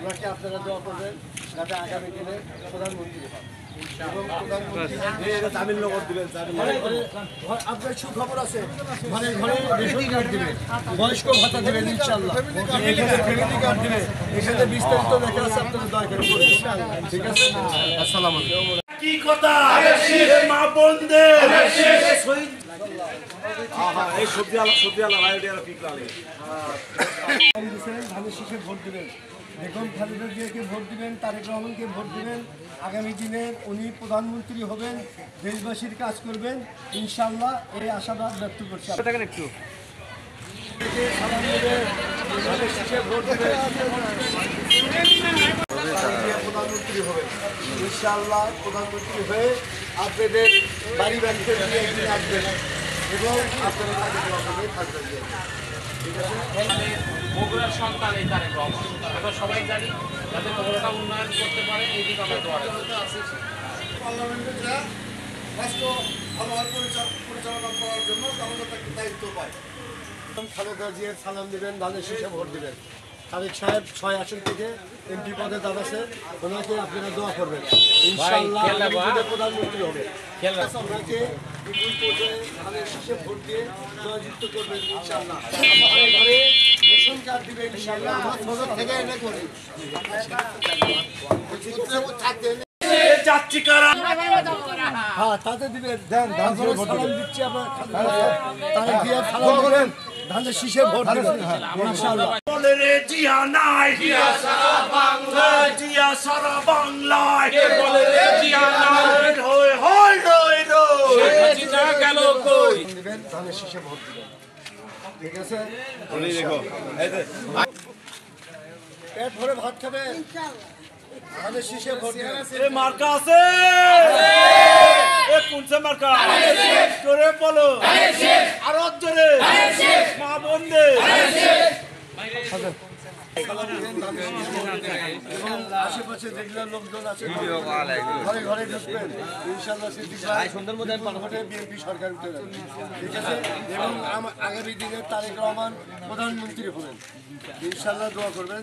ওনাকে আপনারা দোয়া করবেন যাতে আগামী দিনে প্রধানমন্ত্রী হন এবং প্রধানমন্ত্রী তামিলনগর দিবেন। আপনার সুখবর আছে, ঘরে ঘরে রেশন কার্ড দিবে, বয়স্ক ভাতা দেবেন ইনশাআল্লাহ, ফ্যামিলি কার্ড দিবে। এখানে বিস্তারিত লেখা আছে, আপনারা দয়া করে পড়বেন। ঠিক আছে, আসসালামু আলাইকুম। কি কথা মা বোনদের ধানের শীষে ভোট দিবেন, বেগম খালেদা জিয়াকে ভোট দিবেন, তারেক রহমানকে ভোট দিবেন। আগামী দিনে উনি প্রধানমন্ত্রী হবেন, দেশবাসীর কাজ করবেন ইনশাআল্লাহ, এই আশাবাদ ব্যক্ত করছি। একটু প্রধানমন্ত্রী হবেন ইনশাআল্লাহ, প্রধানমন্ত্রী হয়ে আপনাদের বাড়ি বাড়িতে একদিন আসবেন এবং আপনারা থাকবেন। ঠিক আছে, বগুড়ার সন্তান এই তারেক রহমান, আমরা সবাই জানি, যাতে বগুড়াটা উন্নয়ন করতে পারে এই দিকে আমরা দোয়া রাখছি। পার্লামেন্টে যা রাষ্ট্র ভালোভাবে পরিচালনা করার জন্য আমাদের একটা দায়িত্ব পায়। খালেদা জিয়ার সালাম দেবেন, ধানের শীষে ভোট দেবেন। তারেক সাহেব 6 আসন থেকে এমপি পদে দাঁড়াচ্ছে, ওনাকে আপনারা দোয়া করবেন ইনশাআল্লাহ, প্রধানমন্ত্রী হবে। ওনাকে বিপুল পর্যায়ে ধানের শীষে ভোট দিয়ে জয়যুক্ত করবেন ইনশাআল্লাহ। ঘরে ঘরে রেশন কার্ড দিবেন ইনশাআল্লাহ। আমার ছোট থেকে এটা করি যাচ্ছি কারা, হ্যাঁ তাতে দিবেন, দেন সালাম দিচ্ছি। আবার তারেক জিয়া সালাম করেন, ধানের শীষে ভোট দিবেন ইনশাআল্লাহ। বলে রে জিয়া নাই, জিয়া সারা বাংলায়, জিয়া সারা বাংলায়, বলে রে জিয়া নাই, হয় হয় রই রই, জিয়া গেল কই, দিবেন ধানের শীষে ভোট দিবেন। ঠিক আছে, বলি দেখো এই যে পেট ভরে ভাত খাবেন ইনশাআল্লাহ, ধানের শীষে ভোট দিবেন। এ মার্কা আছে, এ কোনছে মার্কা জোরে বলো, আরো জোরে, মা বোনদের আশেপাশে যেগুলো লোকজন আছে ঘরে ঘরে ঢুকবেন ইনশাআল্লাহ। সুন্দর মধ্যে বিএনপি সরকার উঠে যাবে। ঠিক আছে, এবং আগামী দিনে তারেক রহমান প্রধানমন্ত্রী হবেন ইনশাআল্লাহ, দোয়া করবেন।